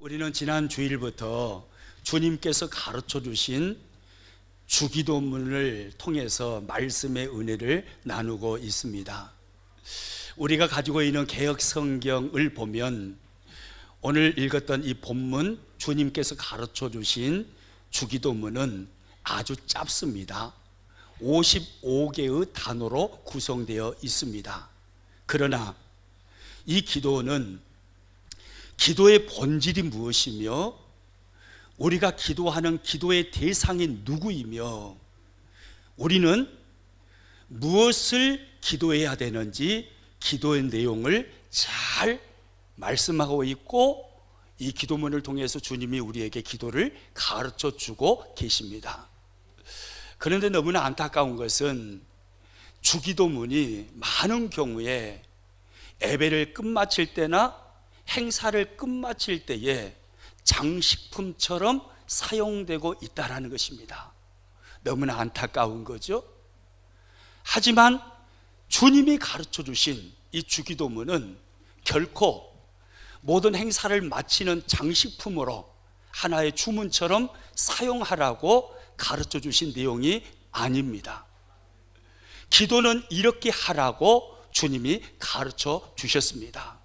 우리는 지난 주일부터 주님께서 가르쳐 주신 주기도문을 통해서 말씀의 은혜를 나누고 있습니다. 우리가 가지고 있는 개역 성경을 보면 오늘 읽었던 이 본문 주님께서 가르쳐 주신 주기도문은 아주 짧습니다. 55개의 단어로 구성되어 있습니다. 그러나 이 기도는 기도의 본질이 무엇이며 우리가 기도하는 기도의 대상이 누구이며 우리는 무엇을 기도해야 되는지 기도의 내용을 잘 말씀하고 있고 이 기도문을 통해서 주님이 우리에게 기도를 가르쳐 주고 계십니다. 그런데 너무나 안타까운 것은 주기도문이 많은 경우에 예배를 끝마칠 때나 행사를 끝마칠 때에 장식품처럼 사용되고 있다는 것입니다. 너무나 안타까운 거죠. 하지만 주님이 가르쳐 주신 이 주기도문은 결코 모든 행사를 마치는 장식품으로 하나의 주문처럼 사용하라고 가르쳐 주신 내용이 아닙니다. 기도는 이렇게 하라고 주님이 가르쳐 주셨습니다.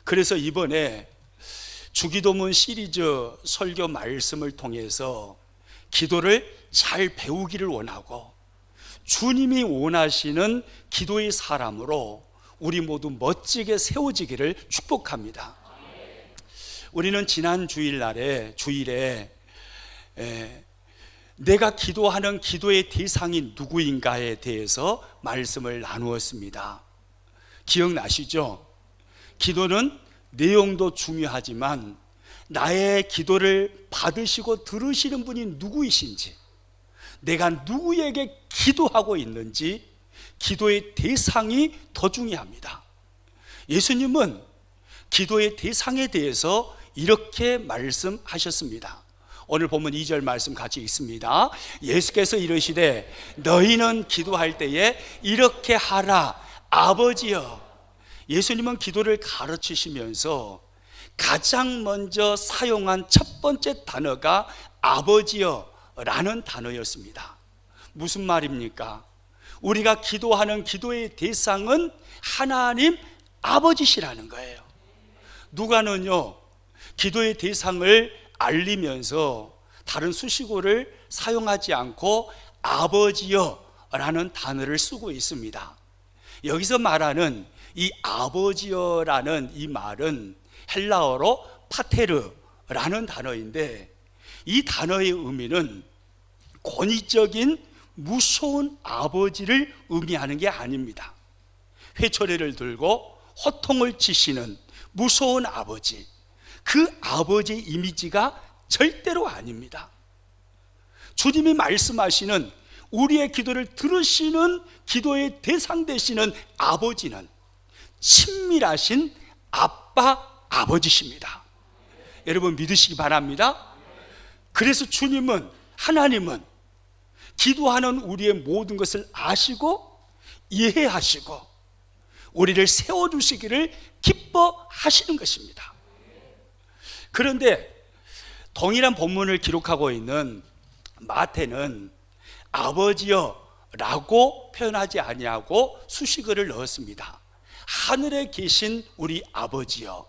그래서 이번에 주기도문 시리즈 설교 말씀을 통해서 기도를 잘 배우기를 원하고 주님이 원하시는 기도의 사람으로 우리 모두 멋지게 세워지기를 축복합니다. 우리는 지난 주일에 내가 기도하는 기도의 대상이 누구인가에 대해서 말씀을 나누었습니다. 기억나시죠? 기도는 내용도 중요하지만 나의 기도를 받으시고 들으시는 분이 누구이신지, 내가 누구에게 기도하고 있는지 기도의 대상이 더 중요합니다. 예수님은 기도의 대상에 대해서 이렇게 말씀하셨습니다. 오늘 본문 2절 말씀 같이 읽습니다. 예수께서 이르시되 너희는 기도할 때에 이렇게 하라. 아버지여. 예수님은 기도를 가르치시면서 가장 먼저 사용한 첫 번째 단어가 아버지여 라는 단어였습니다. 무슨 말입니까? 우리가 기도하는 기도의 대상은 하나님 아버지시라는 거예요. 누가는요, 기도의 대상을 알리면서 다른 수식어를 사용하지 않고 아버지여 라는 단어를 쓰고 있습니다. 여기서 말하는 이 아버지여라는 이 말은 헬라어로 파테르라는 단어인데 이 단어의 의미는 권위적인 무서운 아버지를 의미하는 게 아닙니다. 회초리를 들고 호통을 치시는 무서운 아버지, 그 아버지의 이미지가 절대로 아닙니다. 주님이 말씀하시는 우리의 기도를 들으시는 기도의 대상 되시는 아버지는 친밀하신 아버지십니다. 여러분 믿으시기 바랍니다. 그래서 하나님은 기도하는 우리의 모든 것을 아시고 이해하시고 우리를 세워주시기를 기뻐하시는 것입니다. 그런데 동일한 본문을 기록하고 있는 마태는 아버지여 라고 표현하지 아니하고 수식어를 넣었습니다. 하늘에 계신 우리 아버지여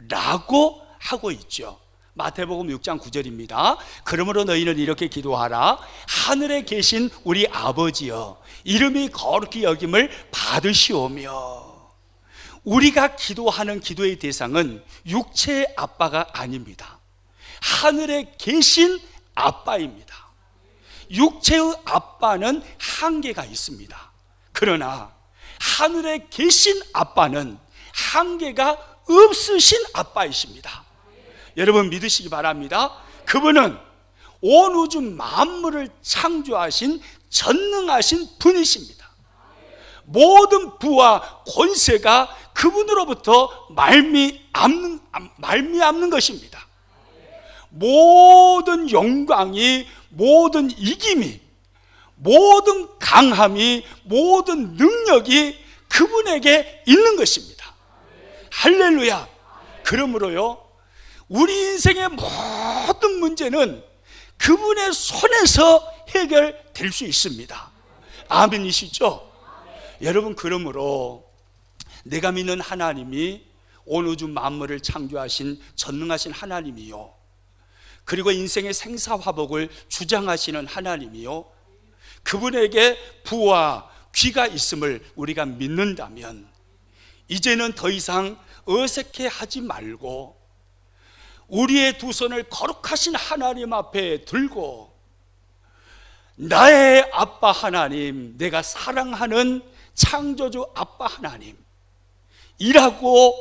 라고 하고 있죠. 마태복음 6장 9절입니다. 그러므로 너희는 이렇게 기도하라. 하늘에 계신 우리 아버지여 이름이 거룩히 여김을 받으시오며. 우리가 기도하는 기도의 대상은 육체의 아빠가 아닙니다. 하늘에 계신 아빠입니다. 육체의 아빠는 한계가 있습니다. 그러나 하늘에 계신 아빠는 한계가 없으신 아빠이십니다. 여러분 믿으시기 바랍니다. 그분은 온 우주 만물을 창조하신 전능하신 분이십니다. 모든 부와 권세가 그분으로부터 말미암는 것입니다. 모든 영광이, 모든 이김이, 모든 강함이, 모든 능력이 그분에게 있는 것입니다. 할렐루야. 그러므로요, 우리 인생의 모든 문제는 그분의 손에서 해결될 수 있습니다. 아멘이시죠? 여러분, 그러므로 내가 믿는 하나님이 온 우주 만물을 창조하신 전능하신 하나님이요, 그리고 인생의 생사화복을 주장하시는 하나님이요, 그분에게 부와 귀가 있음을 우리가 믿는다면 이제는 더 이상 어색해하지 말고 우리의 두 손을 거룩하신 하나님 앞에 들고 나의 아빠 하나님, 내가 사랑하는 창조주 아빠 하나님 이라고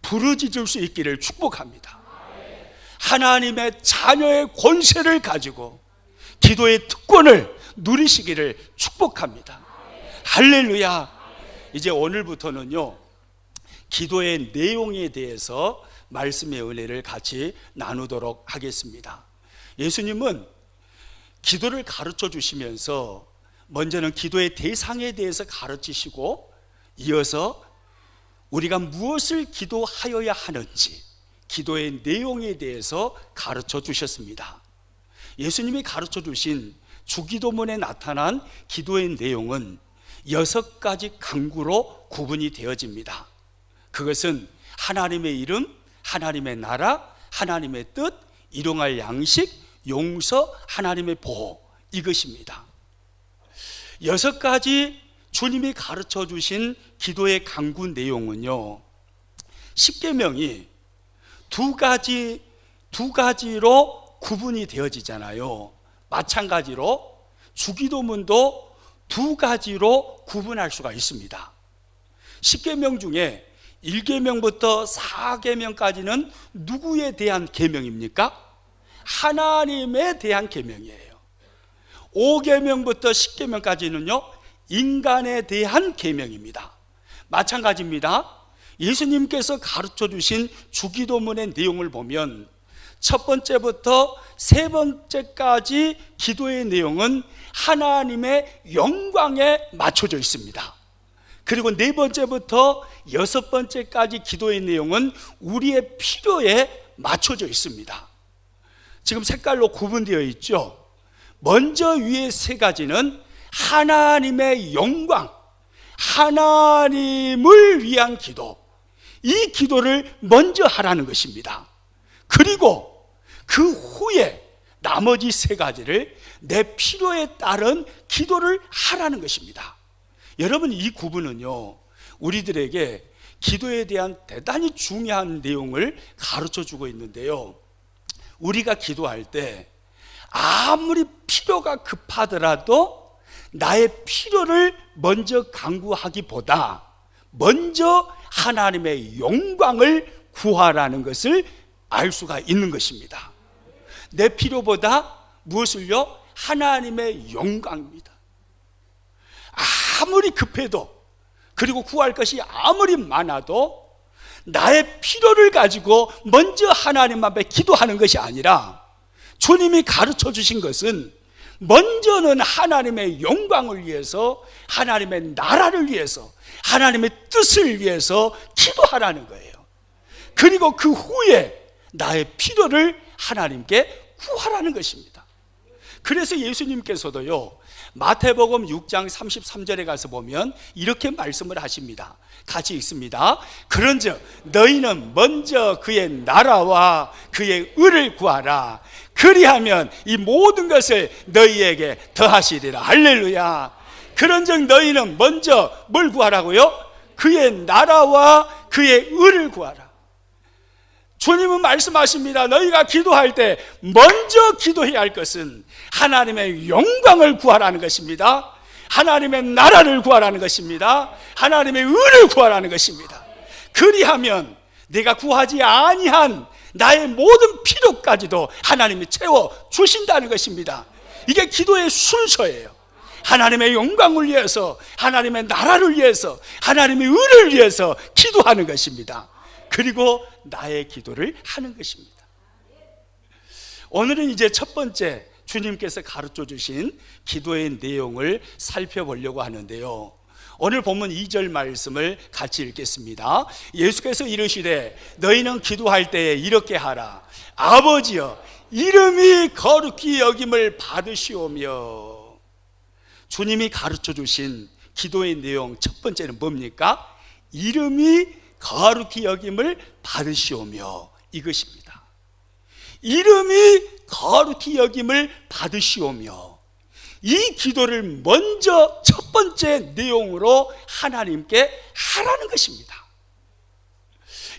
부르짖을 수 있기를 축복합니다. 하나님의 자녀의 권세를 가지고 기도의 특권을 누리시기를 축복합니다. 할렐루야. 이제 오늘부터는요, 기도의 내용에 대해서 말씀의 은혜를 같이 나누도록 하겠습니다. 예수님은 기도를 가르쳐 주시면서 먼저는 기도의 대상에 대해서 가르치시고 이어서 우리가 무엇을 기도하여야 하는지 기도의 내용에 대해서 가르쳐 주셨습니다. 예수님이 가르쳐 주신 주기도문에 나타난 기도의 내용은 6가지 강구로 구분이 되어집니다. 그것은 하나님의 이름, 하나님의 나라, 하나님의 뜻, 일용할 양식, 용서, 하나님의 보호, 이것입니다. 6가지 주님이 가르쳐 주신 기도의 강구 내용은요, 십계명이 두 가지로 구분이 되어지잖아요. 마찬가지로 주기도문도 2가지로 구분할 수가 있습니다. 십계명 중에 1계명부터 4계명까지는 누구에 대한 계명입니까? 하나님에 대한 계명이에요. 5계명부터 10계명까지는요, 인간에 대한 계명입니다. 마찬가지입니다. 예수님께서 가르쳐 주신 주기도문의 내용을 보면 첫 번째부터 세 번째까지 기도의 내용은 하나님의 영광에 맞춰져 있습니다. 그리고 네 번째부터 6번째까지 기도의 내용은 우리의 필요에 맞춰져 있습니다. 지금 색깔로 구분되어 있죠. 먼저 위에 3가지는 하나님의 영광, 하나님을 위한 기도, 이 기도를 먼저 하라는 것입니다. 그리고 그 후에 나머지 3가지를 내 필요에 따른 기도를 하라는 것입니다. 여러분, 이 구분은요, 우리들에게 기도에 대한 대단히 중요한 내용을 가르쳐 주고 있는데요, 우리가 기도할 때 아무리 필요가 급하더라도 나의 필요를 먼저 강구하기보다 먼저 하나님의 영광을 구하라는 것을 알 수가 있는 것입니다. 내 필요보다 무엇을요? 하나님의 영광입니다. 아무리 급해도, 그리고 구할 것이 아무리 많아도 나의 필요를 가지고 먼저 하나님 앞에 기도하는 것이 아니라 주님이 가르쳐 주신 것은 먼저는 하나님의 영광을 위해서, 하나님의 나라를 위해서, 하나님의 뜻을 위해서 기도하라는 거예요. 그리고 그 후에 나의 필요를 하나님께 구하라는 것입니다. 그래서 예수님께서도요, 마태복음 6장 33절에 가서 보면 이렇게 말씀을 하십니다. 같이 읽습니다. 그런즉 너희는 먼저 그의 나라와 그의 의를 구하라. 그리하면 이 모든 것을 너희에게 더하시리라. 할렐루야. 그런즉 너희는 먼저 뭘 구하라고요? 그의 나라와 그의 의를 구하라. 주님은 말씀하십니다. 너희가 기도할 때 먼저 기도해야 할 것은 하나님의 영광을 구하라는 것입니다. 하나님의 나라를 구하라는 것입니다. 하나님의 의를 구하라는 것입니다. 그리하면 내가 구하지 아니한 나의 모든 필요까지도 하나님이 채워 주신다는 것입니다. 이게 기도의 순서예요. 하나님의 영광을 위해서, 하나님의 나라를 위해서, 하나님의 의를 위해서 기도하는 것입니다. 그리고 나의 기도를 하는 것입니다. 오늘은 이제 첫 번째 주님께서 가르쳐 주신 기도의 내용을 살펴보려고 하는데요, 오늘 본문 2절 말씀을 같이 읽겠습니다. 예수께서 이르시되 너희는 기도할 때에 이렇게 하라. 아버지여, 이름이 거룩히 여김을 받으시오며. 주님이 가르쳐 주신 기도의 내용 첫 번째는 뭡니까? 이름이 거룩히 여김을 받으시오며, 이것입니다. 이름이 거룩히 여김을 받으시오며, 이 기도를 먼저 첫 번째 내용으로 하나님께 하라는 것입니다.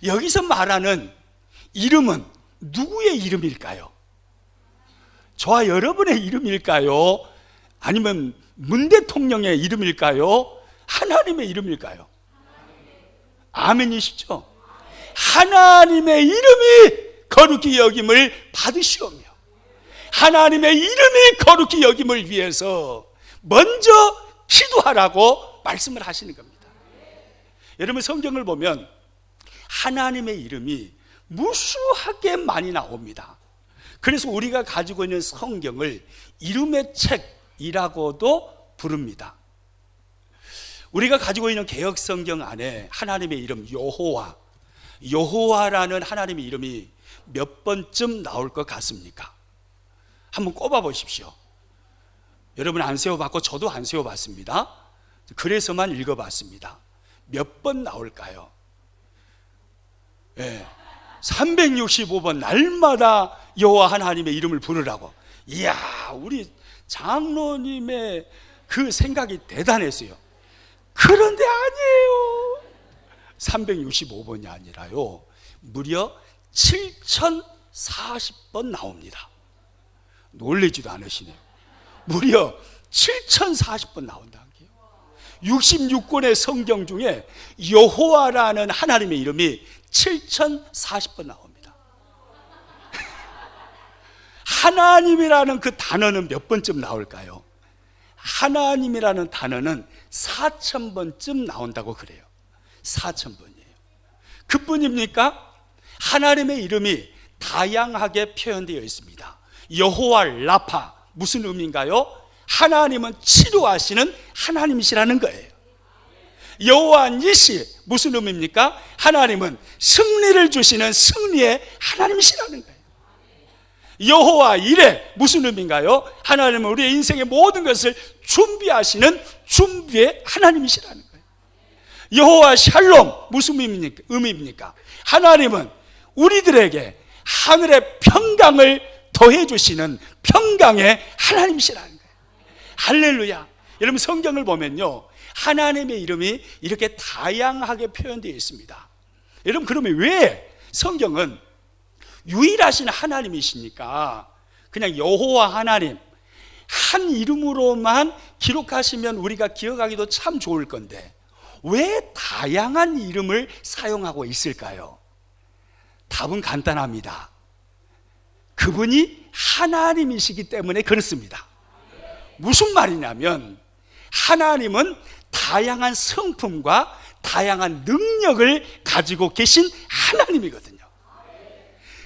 여기서 말하는 이름은 누구의 이름일까요? 저와 여러분의 이름일까요? 아니면 문 대통령의 이름일까요? 하나님의 이름일까요? 아멘이시죠? 하나님의 이름이 거룩히 여김을 받으시오며, 하나님의 이름이 거룩히 여김을 위해서 먼저 기도하라고 말씀을 하시는 겁니다. 여러분, 성경을 보면 하나님의 이름이 무수하게 많이 나옵니다. 그래서 우리가 가지고 있는 성경을 이름의 책이라고도 부릅니다. 우리가 가지고 있는 개역 성경 안에 하나님의 이름 여호와라는 하나님의 이름이 몇 번쯤 나올 것 같습니까? 한번 꼽아 보십시오. 여러분 안 세워봤고 저도 안 세워봤습니다. 그래서만 읽어봤습니다. 몇 번 나올까요? 365번 날마다 여호와 하나님의 이름을 부르라고. 이야, 우리 장로님의 그 생각이 대단했어요. 그런데 아니에요. 365번이 아니라요, 무려 7040번 나옵니다. 놀라지도 않으시네요. 무려 7040번 나온다는 게요. 66권의 성경 중에 여호와라는 하나님의 이름이 7040번 나옵니다. 하나님이라는 그 단어는 몇 번쯤 나올까요? 하나님이라는 단어는 4000번쯤 나온다고 그래요. 4000번이에요. 그뿐입니까? 하나님의 이름이 다양하게 표현되어 있습니다. 여호와 라파, 무슨 의미인가요? 하나님은 치료하시는 하나님이시라는 거예요. 여호와 니시, 무슨 의미입니까? 하나님은 승리를 주시는 승리의 하나님이시라는 거예요. 여호와 이레, 무슨 의미인가요? 하나님은 우리의 인생의 모든 것을 준비하시는 준비의 하나님이시라는 거예요. 여호와 샬롬, 무슨 의미입니까? 하나님은 우리들에게 하늘의 평강을 더해주시는 평강의 하나님이시라는 거예요. 할렐루야. 여러분, 성경을 보면요, 하나님의 이름이 이렇게 다양하게 표현되어 있습니다. 여러분, 그러면 왜 성경은 유일하신 하나님이시니까 그냥 여호와 하나님 한 이름으로만 기록하시면 우리가 기억하기도 참 좋을 건데 왜 다양한 이름을 사용하고 있을까요? 답은 간단합니다. 그분이 하나님이시기 때문에 그렇습니다. 무슨 말이냐면 하나님은 다양한 성품과 다양한 능력을 가지고 계신 하나님이거든요.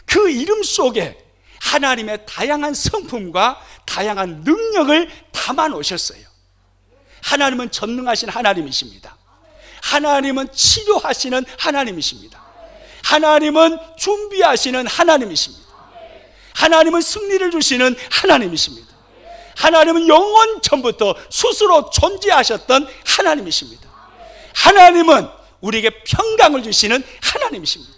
그 이름 속에 하나님의 다양한 성품과 다양한 능력을 담아 놓으셨어요. 하나님은 전능하신 하나님이십니다. 하나님은 치료하시는 하나님이십니다. 하나님은 준비하시는 하나님이십니다. 하나님은 승리를 주시는 하나님이십니다. 하나님은 영원 전부터 스스로 존재하셨던 하나님이십니다. 하나님은 우리에게 평강을 주시는 하나님이십니다.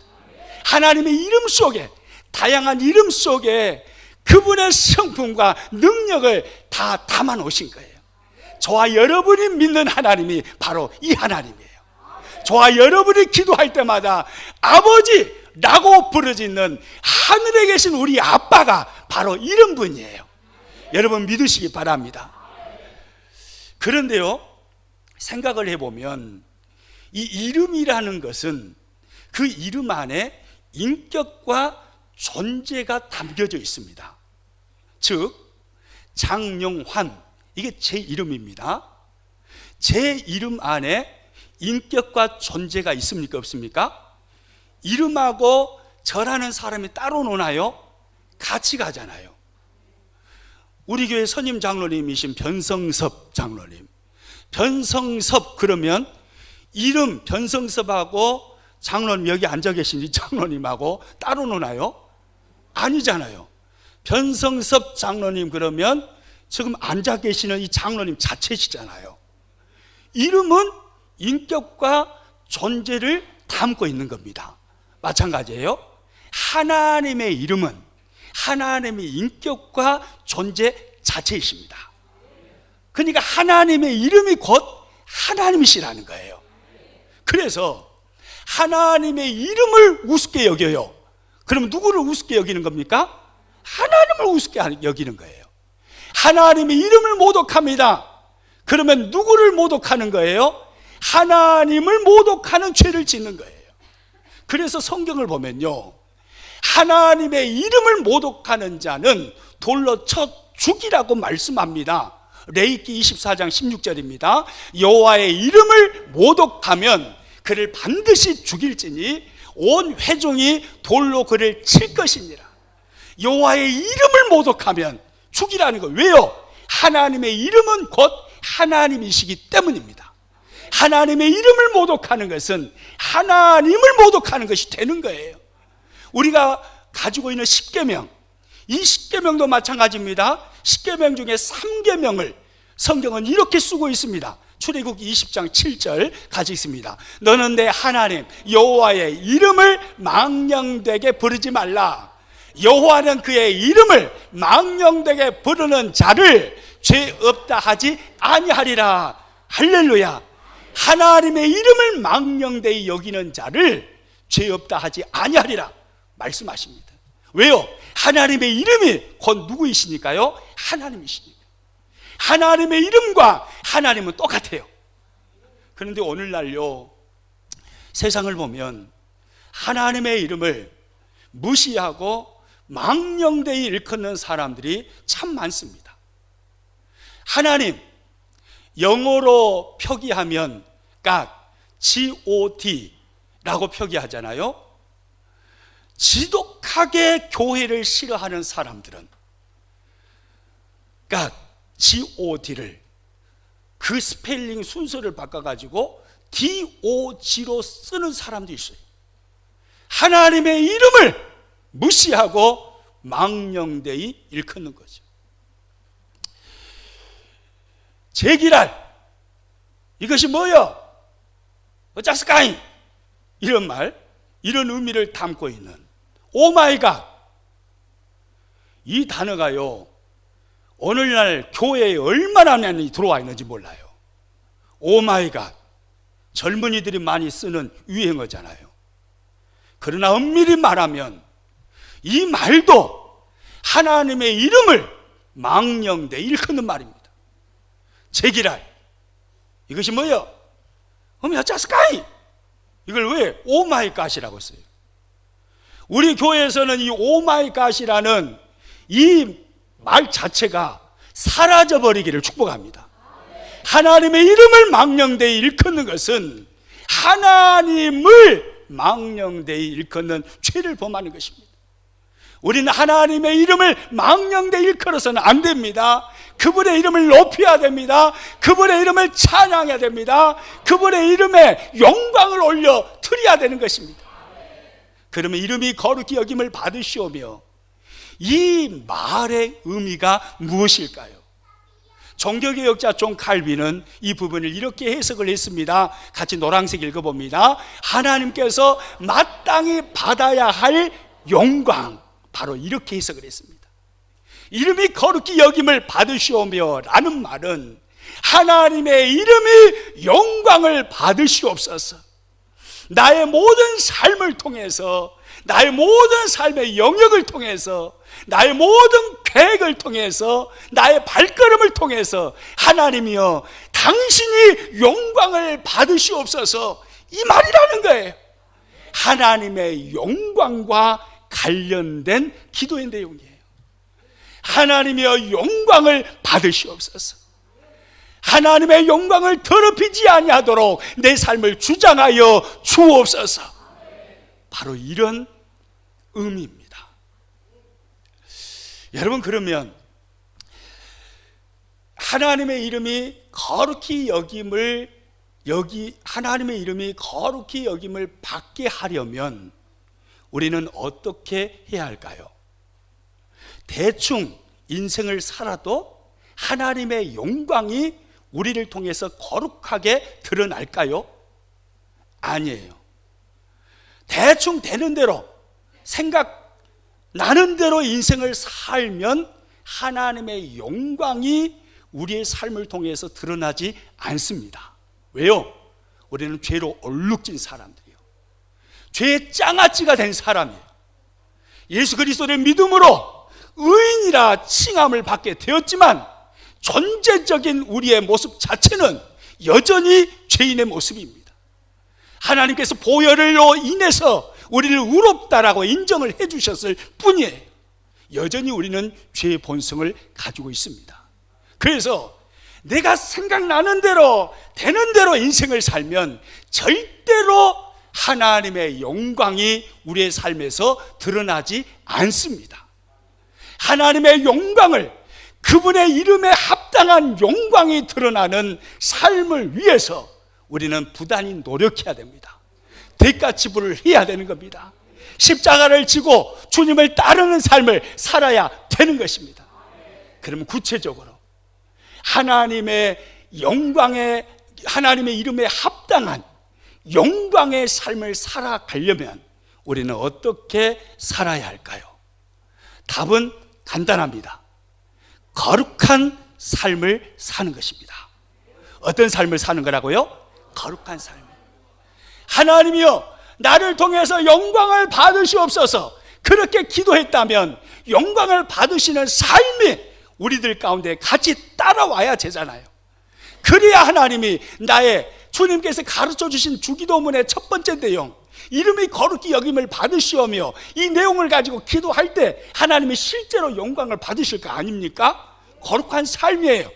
하나님의 이름 속에, 다양한 이름 속에 그분의 성품과 능력을 다 담아 놓으신 거예요. 저와 여러분이 믿는 하나님이 바로 이 하나님이에요. 저와 여러분이 기도할 때마다 아버지라고 부르짖는 하늘에 계신 우리 아빠가 바로 이런 분이에요. 여러분 믿으시기 바랍니다. 그런데요, 생각을 해보면 이 이름이라는 것은 그 이름 안에 인격과 존재가 담겨져 있습니다. 즉 장용환, 이게 제 이름입니다. 제 이름 안에 인격과 존재가 있습니까? 없습니까? 이름하고 저라는 사람이 따로 노나요? 같이 가잖아요. 우리 교회 선임 장로님이신 변성섭 장로님, 변성섭 그러면 이름 변성섭하고 장로님 여기 앉아 계신 이 장로님하고 따로 노나요? 아니잖아요. 변성섭 장로님 그러면 지금 앉아 계시는 이 장로님 자체시잖아요. 이름은 인격과 존재를 담고 있는 겁니다. 마찬가지예요. 하나님의 이름은 하나님의 인격과 존재 자체이십니다. 그러니까 하나님의 이름이 곧 하나님이시라는 거예요. 그래서 하나님의 이름을 우습게 여겨요. 그럼 누구를 우습게 여기는 겁니까? 하나님을 우습게 여기는 거예요. 하나님의 이름을 모독합니다. 그러면 누구를 모독하는 거예요? 하나님을 모독하는 죄를 짓는 거예요. 그래서 성경을 보면요, 하나님의 이름을 모독하는 자는 돌로 쳐 죽이라고 말씀합니다. 레위기 24장 16절입니다. 여호와의 이름을 모독하면 그를 반드시 죽일지니 온 회중이 돌로 그를 칠 것이니라. 여호와의 이름을 모독하면 죽이라는 거예요. 왜요? 하나님의 이름은 곧 하나님이시기 때문입니다. 하나님의 이름을 모독하는 것은 하나님을 모독하는 것이 되는 거예요. 우리가 가지고 있는 10계명, 이 10계명도 마찬가지입니다. 10계명 중에 3계명을 성경은 이렇게 쓰고 있습니다. 출애굽기 20장 7절 가지고 있습니다. 너는 내 하나님 여호와의 이름을 망령되게 부르지 말라. 여호와는 그의 이름을 망령되게 부르는 자를 죄 없다 하지 아니하리라. 할렐루야. 하나님의 이름을 망령되이 여기는 자를 죄 없다 하지 아니하리라 말씀하십니다. 왜요? 하나님의 이름이 곧 누구이시니까요? 하나님이시니까. 하나님의 이름과 하나님은 똑같아요. 그런데 오늘날요, 세상을 보면 하나님의 이름을 무시하고 망령되이 일컫는 사람들이 참 많습니다. 하나님, 영어로 표기하면 God, G-O-D라고 표기하잖아요. 지독하게 교회를 싫어하는 사람들은 God, G-O-D를 그 스펠링 순서를 바꿔가지고 D-O-G로 쓰는 사람도 있어요. 하나님의 이름을 무시하고 망령되이 일컫는 거죠. 제기랄, 이것이 뭐여? 어쩌스까이? 이런 말, 이런 의미를 담고 있는 오마이갓, 이 단어가요, 오늘날 교회에 얼마나 많이 들어와 있는지 몰라요. 오마이갓, 젊은이들이 많이 쓰는 유행어잖아요. 그러나 엄밀히 말하면 이 말도 하나님의 이름을 망령되이 일컫는 말입니다. 제기랄, 이것이 뭐예요? 어쩌스까이? 이걸 왜 오마이갓이라고 써요? 우리 교회에서는 이 오마이갓이라는 이 말 자체가 사라져버리기를 축복합니다. 하나님의 이름을 망령되이 일컫는 것은 하나님을 망령되이 일컫는 죄를 범하는 것입니다. 우리는 하나님의 이름을 망령되이 일컬어서는 안 됩니다. 그분의 이름을 높여야 됩니다. 그분의 이름을 찬양해야 됩니다. 그분의 이름에 영광을 올려 드려야 되는 것입니다. 그러면 이름이 거룩히 여김을 받으시오며, 이 말의 의미가 무엇일까요? 종교개혁자 존 칼빈은 이 부분을 이렇게 해석을 했습니다. 같이 노란색 읽어봅니다. 하나님께서 마땅히 받아야 할 영광, 바로 이렇게 해석을 했습니다. 이름이 거룩히 여김을 받으시오며 라는 말은 하나님의 이름이 영광을 받으시옵소서. 나의 모든 삶을 통해서, 나의 모든 삶의 영역을 통해서, 나의 모든 계획을 통해서, 나의 발걸음을 통해서 하나님이여 당신이 영광을 받으시옵소서, 이 말이라는 거예요. 하나님의 영광과 관련된 기도의 내용이에요. 하나님이여 영광을 받으시옵소서. 하나님의 영광을 더럽히지 아니하도록 내 삶을 주장하여 주옵소서. 바로 이런 의미입니다. 여러분, 그러면 하나님의 이름이 거룩히 여김을 받게 하려면 우리는 어떻게 해야 할까요? 대충 인생을 살아도 하나님의 영광이 우리를 통해서 거룩하게 드러날까요? 아니에요. 대충 되는 대로, 생각나는 대로 인생을 살면 하나님의 영광이 우리의 삶을 통해서 드러나지 않습니다. 왜요? 우리는 죄로 얼룩진 사람들이에요. 죄의 장아찌가 된 사람이에요. 예수 그리스도를 믿음으로 의인이라 칭함을 받게 되었지만 존재적인 우리의 모습 자체는 여전히 죄인의 모습입니다. 하나님께서 보혈로 인해서 우리를 의롭다라고 인정을 해주셨을 뿐이에요. 여전히 우리는 죄의 본성을 가지고 있습니다. 그래서 내가 생각나는 대로 되는 대로 인생을 살면 절대로 하나님의 영광이 우리의 삶에서 드러나지 않습니다. 하나님의 영광을, 그분의 이름에 합당한 영광이 드러나는 삶을 위해서 우리는 부단히 노력해야 됩니다. 대가 지불을 해야 되는 겁니다. 십자가를 지고 주님을 따르는 삶을 살아야 되는 것입니다. 그러면 구체적으로 하나님의 이름에 합당한 영광의 삶을 살아가려면 우리는 어떻게 살아야 할까요? 답은 간단합니다. 거룩한 삶을 사는 것입니다. 어떤 삶을 사는 거라고요? 거룩한 삶. 하나님이여, 나를 통해서 영광을 받으시옵소서. 그렇게 기도했다면 영광을 받으시는 삶이 우리들 가운데 같이 따라와야 되잖아요. 그래야 하나님이 주님께서 가르쳐 주신 주기도문의 첫 번째 내용, 이름이 거룩히 여김을 받으시오며, 이 내용을 가지고 기도할 때 하나님이 실제로 영광을 받으실 거 아닙니까? 거룩한 삶이에요.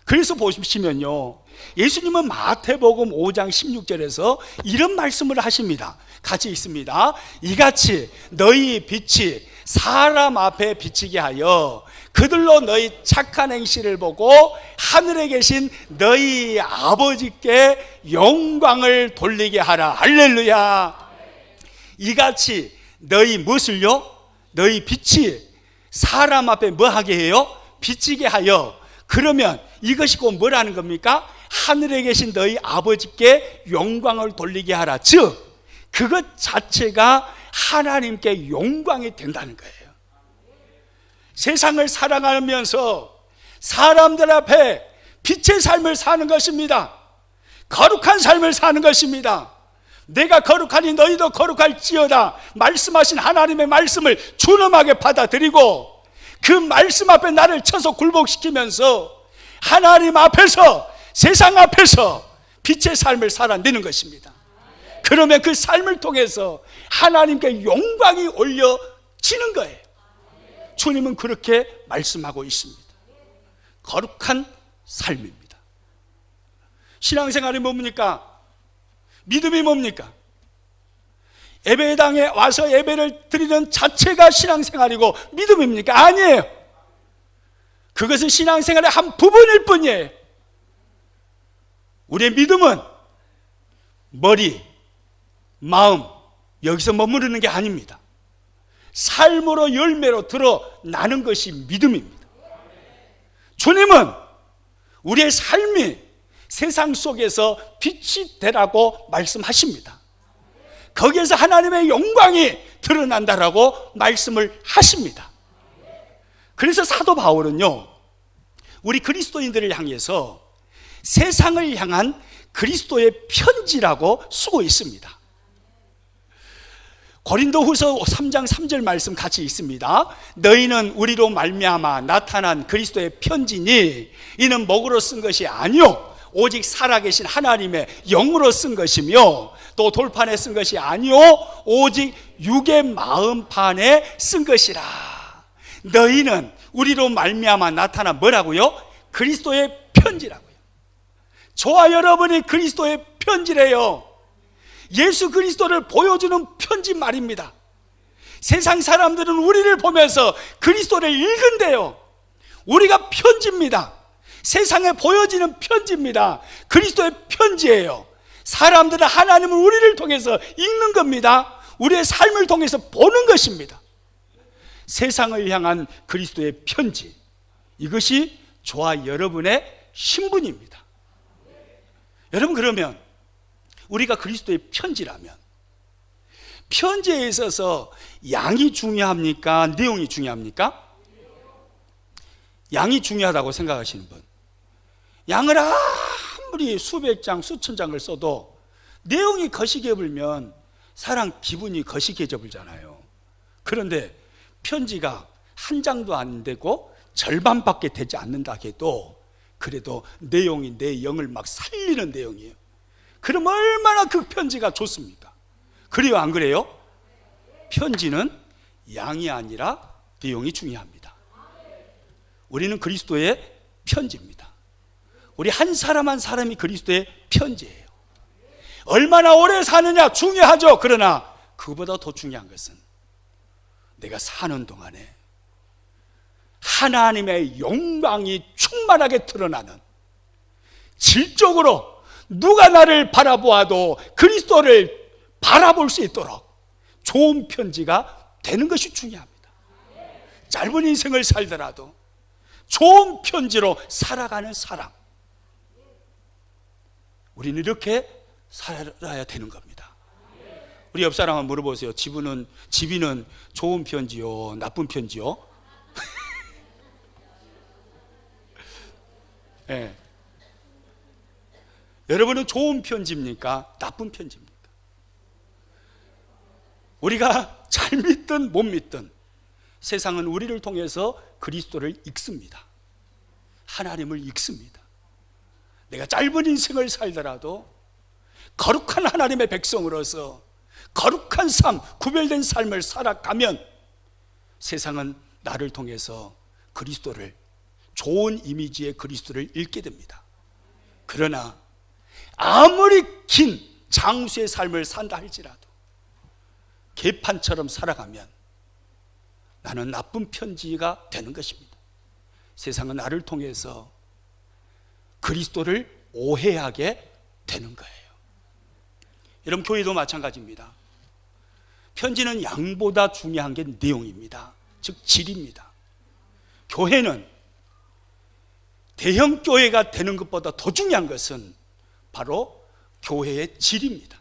그래서 보시면요, 예수님은 마태복음 5장 16절에서 이런 말씀을 하십니다. 같이 있습니다. 이같이 너희 빛이 사람 앞에 비치게 하여 그들로 너희 착한 행실을 보고 하늘에 계신 너희 아버지께 영광을 돌리게 하라. 할렐루야. 이같이 너희 무엇을요? 너희 빛이 사람 앞에 뭐 하게 해요? 비치게 하여. 그러면 이것이 곧 뭐라는 겁니까? 하늘에 계신 너희 아버지께 영광을 돌리게 하라. 즉 그것 자체가 하나님께 영광이 된다는 거예요. 세상을 살아가면서 사람들 앞에 빛의 삶을 사는 것입니다. 거룩한 삶을 사는 것입니다. 내가 거룩하니 너희도 거룩할지어다 말씀하신 하나님의 말씀을 준엄하게 받아들이고 그 말씀 앞에 나를 쳐서 굴복시키면서 하나님 앞에서, 세상 앞에서 빛의 삶을 살아내는 것입니다. 그러면 그 삶을 통해서 하나님께 영광이 올려지는 거예요. 주님은 그렇게 말씀하고 있습니다. 거룩한 삶입니다. 신앙생활이 뭡니까? 믿음이 뭡니까? 예배당에 와서 예배를 드리는 자체가 신앙생활이고 믿음입니까? 아니에요. 그것은 신앙생활의 한 부분일 뿐이에요. 우리의 믿음은 머리, 마음, 여기서 머무르는 게 아닙니다. 삶으로 열매로 드러나는 것이 믿음입니다. 주님은 우리의 삶이 세상 속에서 빛이 되라고 말씀하십니다. 거기에서 하나님의 영광이 드러난다라고 말씀을 하십니다. 그래서 사도 바울은요, 우리 그리스도인들을 향해서 세상을 향한 그리스도의 편지라고 쓰고 있습니다. 고린도후서 3장 3절 말씀 같이 있습니다. 너희는 우리로 말미암아 나타난 그리스도의 편지니 이는 목으로 쓴 것이 아니요 오직 살아계신 하나님의 영으로 쓴 것이며 또 돌판에 쓴 것이 아니요 오직 육의 마음판에 쓴 것이라. 너희는 우리로 말미암아 나타난 뭐라고요? 그리스도의 편지라고요. 저와 여러분이 그리스도의 편지래요. 예수 그리스도를 보여주는 편지 말입니다. 세상 사람들은 우리를 보면서 그리스도를 읽은대요. 우리가 편지입니다. 세상에 보여지는 편지입니다. 그리스도의 편지예요. 사람들은 하나님을 우리를 통해서 읽는 겁니다. 우리의 삶을 통해서 보는 것입니다. 세상을 향한 그리스도의 편지, 이것이 저와 여러분의 신분입니다. 여러분, 그러면 우리가 그리스도의 편지라면 편지에 있어서 양이 중요합니까? 내용이 중요합니까? 양이 중요하다고 생각하시는 분, 양을 아무리 수백 장, 수천 장을 써도 내용이 거시기해 불면 사람 기분이 거시기해져 불잖아요. 그런데 편지가 한 장도 안 되고 절반밖에 되지 않는다 해도 그래도 내용이 내 영을 막 살리는 내용이에요. 그럼 얼마나 그 편지가 좋습니까? 그래요, 안 그래요? 편지는 양이 아니라 내용이 중요합니다. 우리는 그리스도의 편지입니다. 우리 한 사람 한 사람이 그리스도의 편지예요. 얼마나 오래 사느냐 중요하죠. 그러나 그보다 더 중요한 것은 내가 사는 동안에 하나님의 영광이 충만하게 드러나는, 질적으로 누가 나를 바라보아도 그리스도를 바라볼 수 있도록 좋은 편지가 되는 것이 중요합니다. 짧은 인생을 살더라도 좋은 편지로 살아가는 사람, 우리는 이렇게 살아야 되는 겁니다. 우리 옆 사람 한번 물어보세요. 집이는 좋은 편지요, 나쁜 편지요? 네. 여러분은 좋은 편지입니까? 나쁜 편지입니까? 우리가 잘 믿든 못 믿든 세상은 우리를 통해서 그리스도를 읽습니다. 하나님을 읽습니다. 내가 짧은 인생을 살더라도 거룩한 하나님의 백성으로서 거룩한 삶, 구별된 삶을 살아가면 세상은 나를 통해서 그리스도를, 좋은 이미지의 그리스도를 읽게 됩니다. 그러나 아무리 긴 장수의 삶을 산다 할지라도 개판처럼 살아가면 나는 나쁜 편지가 되는 것입니다. 세상은 나를 통해서 그리스도를 오해하게 되는 거예요. 여러분, 교회도 마찬가지입니다. 편지는 양보다 중요한 게 내용입니다. 즉 질입니다. 교회는 대형 교회가 되는 것보다 더 중요한 것은 바로 교회의 질입니다.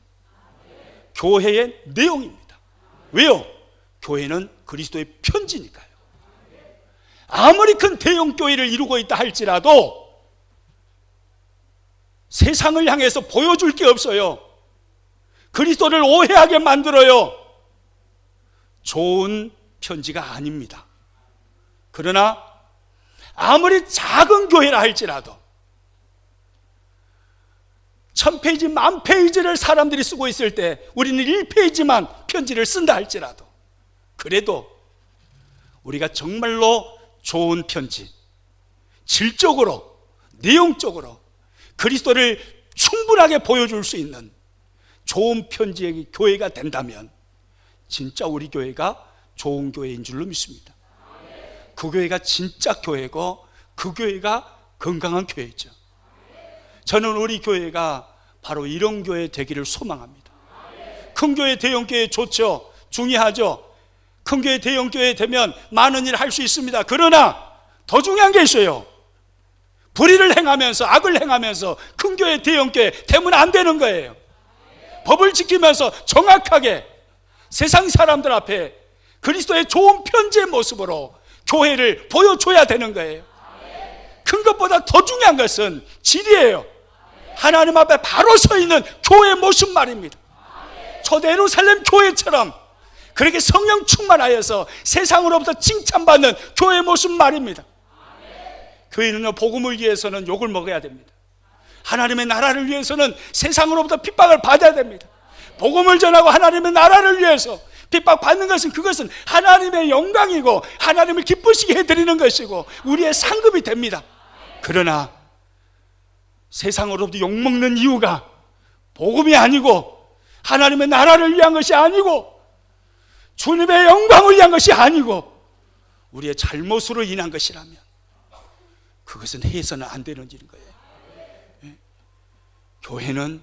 교회의 내용입니다. 왜요? 교회는 그리스도의 편지니까요. 아무리 큰 대형 교회를 이루고 있다 할지라도 세상을 향해서 보여줄 게 없어요. 그리스도를 오해하게 만들어요. 좋은 편지가 아닙니다. 그러나 아무리 작은 교회라 할지라도 1000페이지, 10,000페이지를 사람들이 쓰고 있을 때 우리는 1페이지만 편지를 쓴다 할지라도 그래도 우리가 정말로 좋은 편지, 질적으로, 내용적으로 그리스도를 충분하게 보여줄 수 있는 좋은 편지의 교회가 된다면 진짜 우리 교회가 좋은 교회인 줄로 믿습니다. 그 교회가 진짜 교회고 그 교회가 건강한 교회죠. 저는 우리 교회가 바로 이런 교회 되기를 소망합니다. 큰 교회, 대형 교회 좋죠. 중요하죠. 큰 교회, 대형 교회 되면 많은 일을 할 수 있습니다. 그러나 더 중요한 게 있어요. 불의를 행하면서, 악을 행하면서 큰 교회, 대형 교회 되면 안 되는 거예요. 법을 지키면서 정확하게 세상 사람들 앞에 그리스도의 좋은 편지의 모습으로 교회를 보여줘야 되는 거예요. 큰 것보다 더 중요한 것은 질이에요. 하나님 앞에 바로 서 있는 교회의 모습 말입니다. 초대 예루살렘 교회처럼 그렇게 성령 충만하여서 세상으로부터 칭찬받는 교회의 모습 말입니다. 교회는요, 복음을 위해서는 욕을 먹어야 됩니다. 하나님의 나라를 위해서는 세상으로부터 핍박을 받아야 됩니다. 복음을 전하고 하나님의 나라를 위해서 핍박받는 것은 그것은 하나님의 영광이고 하나님을 기쁘시게 해드리는 것이고 우리의 상급이 됩니다. 그러나 세상으로부터 욕먹는 이유가 복음이 아니고 하나님의 나라를 위한 것이 아니고 주님의 영광을 위한 것이 아니고 우리의 잘못으로 인한 것이라면 그것은 해서는 안 되는 일인 거예요. 예? 교회는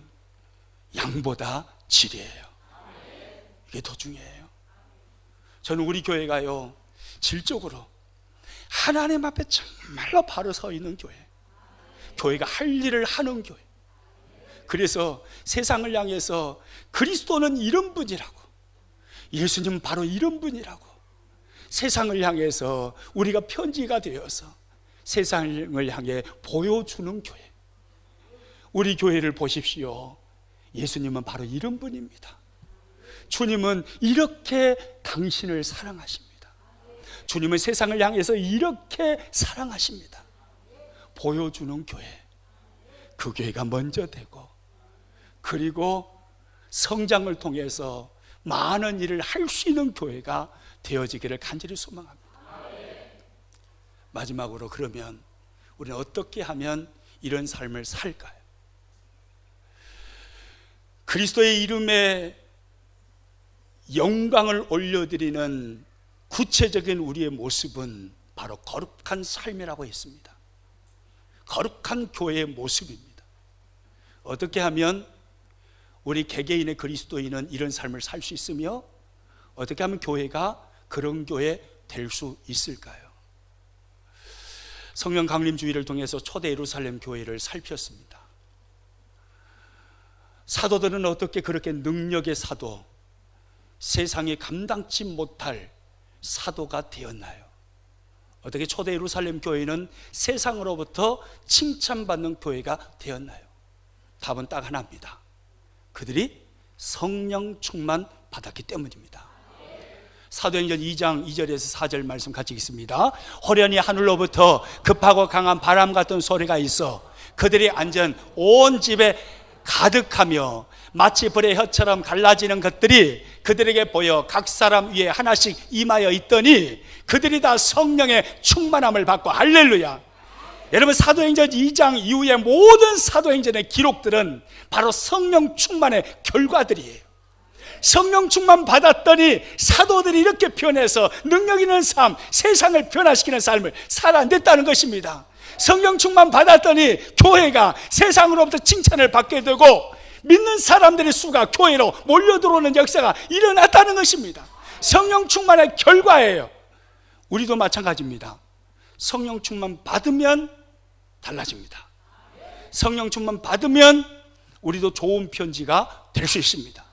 양보다 질이에요. 이게 더 중요해요. 저는 우리 교회가요, 질적으로 하나님 앞에 정말로 바로 서 있는 교회, 교회가 할 일을 하는 교회. 그래서 세상을 향해서 그리스도는 이런 분이라고, 예수님은 바로 이런 분이라고 세상을 향해서 우리가 편지가 되어서 세상을 향해 보여주는 교회. 우리 교회를 보십시오. 예수님은 바로 이런 분입니다. 주님은 이렇게 당신을 사랑하십니다. 주님은 세상을 향해서 이렇게 사랑하십니다. 보여주는 교회, 그 교회가 먼저 되고, 그리고 성장을 통해서 많은 일을 할 수 있는 교회가 되어지기를 간절히 소망합니다. 마지막으로, 그러면 우리는 어떻게 하면 이런 삶을 살까요? 그리스도의 이름에 영광을 올려드리는 구체적인 우리의 모습은 바로 거룩한 삶이라고 했습니다. 거룩한 교회의 모습입니다. 어떻게 하면 우리 개개인의 그리스도인은 이런 삶을 살 수 있으며, 어떻게 하면 교회가 그런 교회 될 수 있을까요? 성령 강림 주의를 통해서 초대 예루살렘 교회를 살폈습니다. 사도들은 어떻게 그렇게 능력의 사도, 세상이 감당치 못할 사도가 되었나요? 어떻게 초대 예루살렘 교회는 세상으로부터 칭찬받는 교회가 되었나요? 답은 딱 하나입니다. 그들이 성령 충만 받았기 때문입니다. 사도행전 2장 2절에서 4절 말씀 같이 읽습니다. 호련히 하늘로부터 급하고 강한 바람 같은 소리가 있어 그들이 앉은 온 집에 가득하며, 마치 불의 혀처럼 갈라지는 것들이 그들에게 보여 각 사람 위에 하나씩 임하여 있더니 그들이 다 성령의 충만함을 받고, 할렐루야. 여러분, 사도행전 2장 이후의 모든 사도행전의 기록들은 바로 성령 충만의 결과들이에요. 성령 충만 받았더니 사도들이 이렇게 변해서 능력 있는 삶, 세상을 변화시키는 삶을 살아냈다는 것입니다. 성령 충만 받았더니 교회가 세상으로부터 칭찬을 받게 되고, 믿는 사람들의 수가 교회로 몰려들어오는 역사가 일어났다는 것입니다. 성령 충만의 결과예요. 우리도 마찬가지입니다. 성령 충만 받으면 달라집니다. 성령 충만 받으면 우리도 좋은 편지가 될 수 있습니다.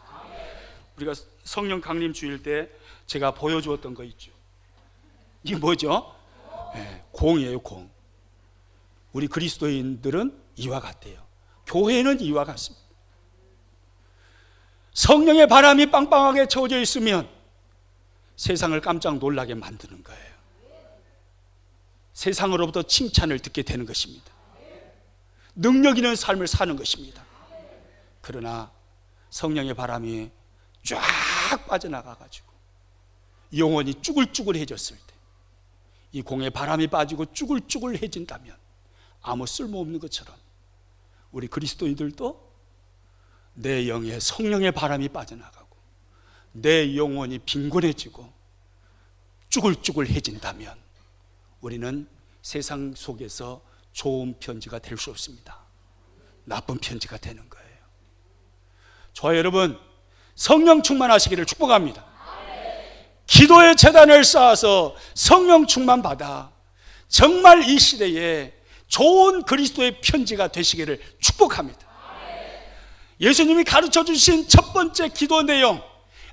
우리가 성령 강림 주일 때 제가 보여주었던 거 있죠. 이게 뭐죠? 공이에요, 공. 우리 그리스도인들은 이와 같아요. 교회는 이와 같습니다. 성령의 바람이 빵빵하게 채워져 있으면 세상을 깜짝 놀라게 만드는 거예요. 세상으로부터 칭찬을 듣게 되는 것입니다. 능력 있는 삶을 사는 것입니다. 그러나 성령의 바람이 쫙 빠져나가가지고 영혼이 쭈글쭈글해졌을 때, 이 공에 바람이 빠지고 쭈글쭈글해진다면 아무 쓸모없는 것처럼 우리 그리스도인들도 내 영에 성령의 바람이 빠져나가고 내 영혼이 빈곤해지고 쭈글쭈글해진다면 우리는 세상 속에서 좋은 편지가 될 수 없습니다. 나쁜 편지가 되는 거예요. 저와 여러분, 성령 충만하시기를 축복합니다. 기도의 재단을 쌓아서 성령 충만 받아 정말 이 시대에 좋은 그리스도의 편지가 되시기를 축복합니다. 예수님이 가르쳐 주신 첫 번째 기도 내용,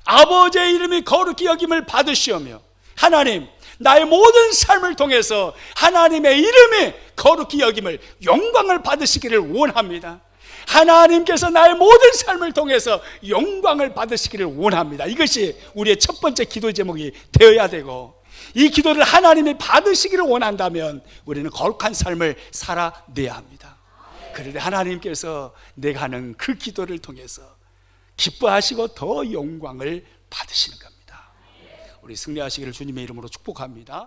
아버지의 이름이 거룩히 여김을 받으시오며, 하나님, 나의 모든 삶을 통해서 하나님의 이름이 거룩히 여김을, 영광을 받으시기를 원합니다. 하나님께서 나의 모든 삶을 통해서 영광을 받으시기를 원합니다. 이것이 우리의 첫 번째 기도 제목이 되어야 되고, 이 기도를 하나님이 받으시기를 원한다면 우리는 거룩한 삶을 살아내야 합니다. 그런데 하나님께서 내가 하는 그 기도를 통해서 기뻐하시고 더 영광을 받으시는 겁니다. 우리 승리하시기를 주님의 이름으로 축복합니다.